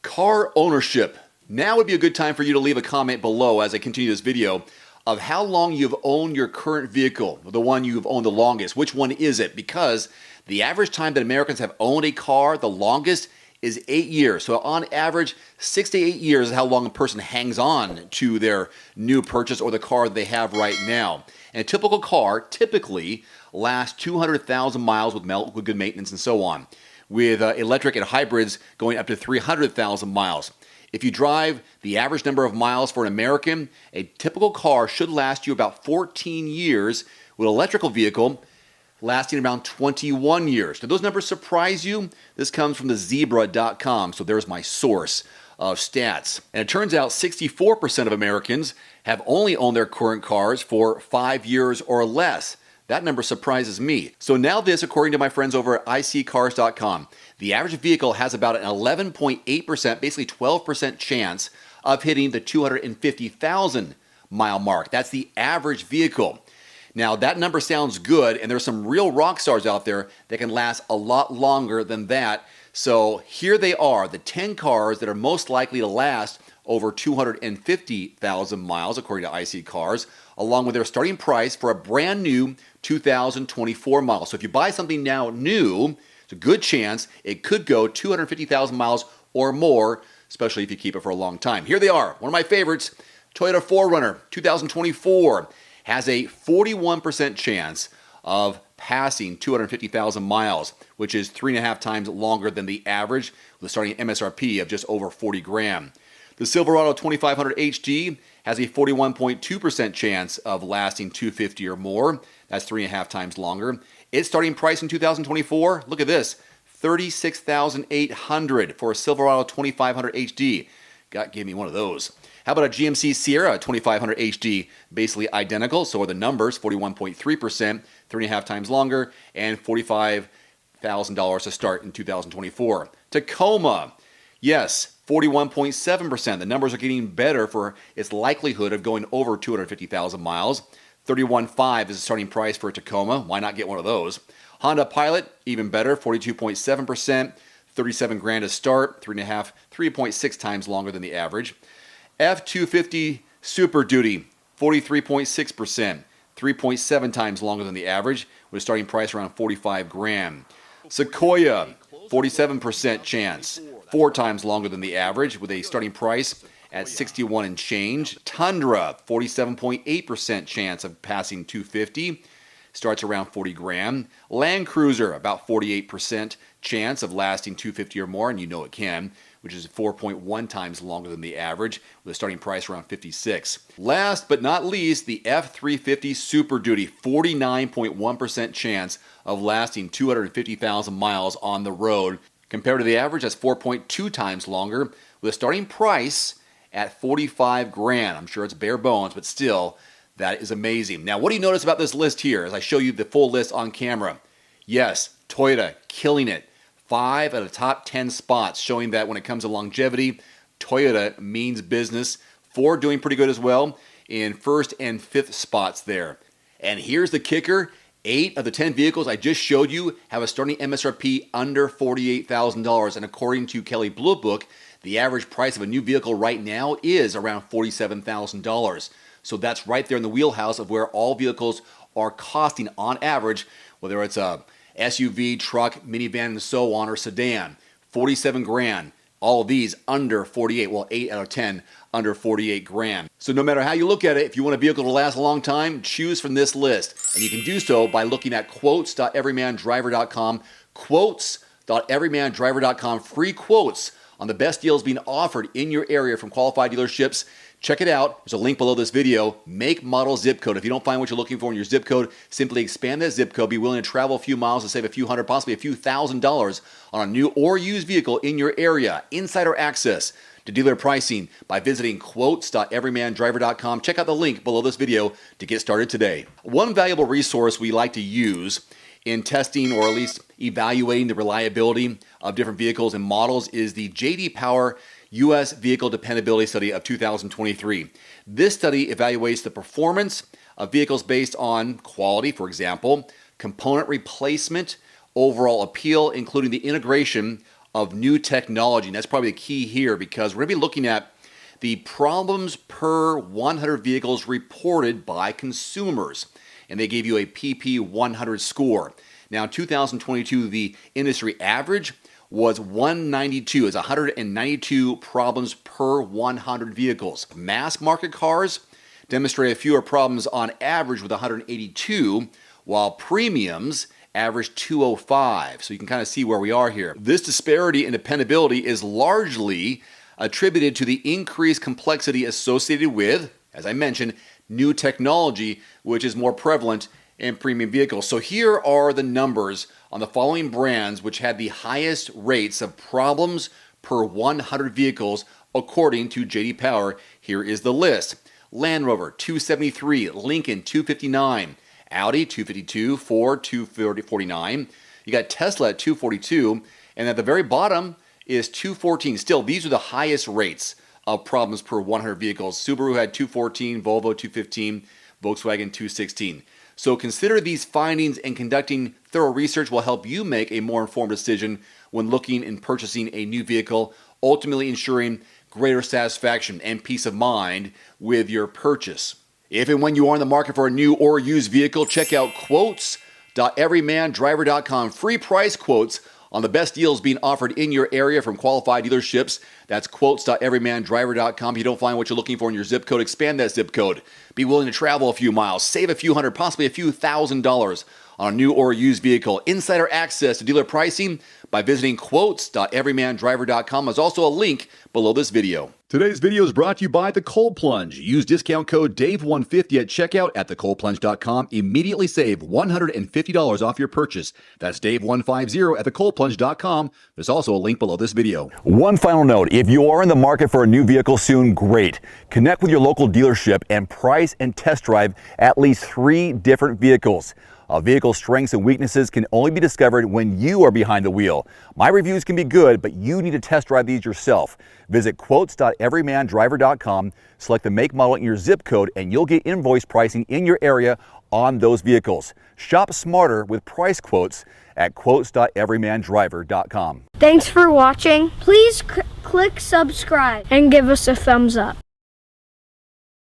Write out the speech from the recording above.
Car ownership. Now would be a good time for you to leave a comment below as I continue this video of how long you've owned your current vehicle, the one you've owned the longest. Which one is it? Because the average time that Americans have owned a car, the longest, is 8 years. So on average, 6 to 8 years is how long a person hangs on to their new purchase or the car they have right now. And a typical car typically lasts 200,000 miles with good maintenance and so on, with electric and hybrids going up to 300,000 miles. If you drive the average number of miles for an American, a typical car should last you about 14 years, with an electrical vehicle lasting around 21 years. Do those numbers surprise you? This comes from the Zebra.com, so there's my source of stats. And it turns out 64% of Americans have only owned their current cars for 5 years or less. That number surprises me. So now this, according to my friends over at iSeeCars.com, the average vehicle has about an 11.8%, basically 12% chance of hitting the 250,000 mile mark. That's the average vehicle. Now that number sounds good, and there's some real rock stars out there that can last a lot longer than that. So here they are, the 10 cars that are most likely to last over 250,000 miles, according to iSeeCars, along with their starting price for a brand new 2024 model. So if you buy something now new, it's a good chance it could go 250,000 miles or more, especially if you keep it for a long time. Here they are, one of my favorites, Toyota 4Runner 2024 has a 41% chance of passing 250,000 miles, which is 3.5 times longer than the average, with a starting MSRP of just over 40 grand. The Silverado 2500 HD has a 41.2% chance of lasting 250 or more. That's 3.5 times longer. Its starting price in 2024, look at this, $36,800 for a Silverado 2500 HD. Give me one of those. How about a GMC Sierra 2500 HD? Basically identical, so are the numbers, 41.3%, 3.5 times longer, and $45,000 to start in 2024. Tacoma, yes, 41.7%. The numbers are getting better for its likelihood of going over 250,000 miles. 31.5 is the starting price for a Tacoma. Why not get one of those? Honda Pilot, even better, 42.7%, 37 grand to start, 3.6 times longer than the average. F-250 Super Duty, 43.6%, 3.7 times longer than the average, with a starting price around 45 grand. Sequoia, 47% chance, 4 times longer than the average, with a starting price at 61 and change. Tundra, 47.8% chance of passing 250, starts around 40 grand. Land Cruiser, about 48% chance of lasting 250 or more, and you know it can, which is 4.1 times longer than the average, with a starting price around 56. Last but not least, the F-350 Super Duty, 49.1% chance of lasting 250,000 miles on the road. Compared to the average, that's 4.2 times longer, with a starting price at 45 grand. I'm sure it's bare bones, but still, that is amazing. Now, what do you notice about this list here as I show you the full list on camera? Yes, Toyota, killing it. 5 out of the top 10 spots, showing that when it comes to longevity, Toyota means business. Ford doing pretty good as well in 1st and 5th spots there. And here's the kicker. 8 of the 10 vehicles I just showed you have a starting MSRP under $48,000. And according to Kelley Blue Book, the average price of a new vehicle right now is around $47,000. So that's right there in the wheelhouse of where all vehicles are costing on average, whether it's a SUV, truck, minivan, and so on, or sedan. 47 grand. All of these under 48. Well, 8 out of 10 under 48 grand. So no matter how you look at it, if you want a vehicle to last a long time, choose from this list. And you can do so by looking at quotes.everymandriver.com. Quotes.everymandriver.com. Free quotes on the best deals being offered in your area from qualified dealerships. Check it out. There's a link below this video. Make, model, zip code. If you don't find what you're looking for in your zip code, simply expand that zip code. Be willing to travel a few miles to save a few hundred, possibly a few $1,000s on a new or used vehicle in your area. Insider access to dealer pricing by visiting quotes.everymandriver.com. Check out the link below this video to get started today. One valuable resource we like to use in testing or at least evaluating the reliability of different vehicles and models is the J.D. Power U.S. Vehicle Dependability Study of 2023. This study evaluates the performance of vehicles based on quality, for example, component replacement, overall appeal, including the integration of new technology. And that's probably the key here, because we're going to be looking at the problems per 100 vehicles reported by consumers. And they gave you a PP100 score. Now, in 2022, the industry average was 192. It's 192 problems per 100 vehicles. Mass market cars demonstrate fewer problems on average with 182, while premiums average 205. So you can kind of see where we are here. This disparity in dependability is largely attributed to the increased complexity associated with, as I mentioned, new technology, which is more prevalent in premium vehicles. So here are the numbers on the following brands which had the highest rates of problems per 100 vehicles according to J.D. Power. Here is the list. Land Rover 273, Lincoln 259, Audi 252, Ford 249. You got Tesla at 242, and at the very bottom is 214. Still, these are the highest rates of problems per 100 vehicles. Subaru had 214, Volvo 215, Volkswagen 216. So consider these findings, and conducting thorough research will help you make a more informed decision when looking and purchasing a new vehicle, ultimately ensuring greater satisfaction and peace of mind with your purchase. If and when you are in the market for a new or used vehicle, check out quotes.everymandriver.com. Free price quotes on the best deals being offered in your area from qualified dealerships. That's quotes.everymandriver.com. If you don't find what you're looking for in your zip code, expand that zip code. Be willing to travel a few miles, save a few hundred, possibly a few $1,000s on a new or used vehicle. Insider access to dealer pricing by visiting quotes.everymandriver.com. There's also a link below this video. Today's video is brought to you by The Cold Plunge. Use discount code DAVE150 at checkout at thecoldplunge.com. Immediately save $150 off your purchase. That's DAVE150 at thecoldplunge.com. There's also a link below this video. One final note, if you are in the market for a new vehicle soon, great. Connect with your local dealership and price and test drive at least 3 different vehicles. A vehicle's strengths and weaknesses can only be discovered when you are behind the wheel. My reviews can be good, but you need to test drive these yourself. Visit quotes.everymandriver.com, select the make, model, and your zip code, and you'll get invoice pricing in your area on those vehicles. Shop smarter with price quotes at quotes.everymandriver.com. Thanks for watching. Please click subscribe and give us a thumbs up.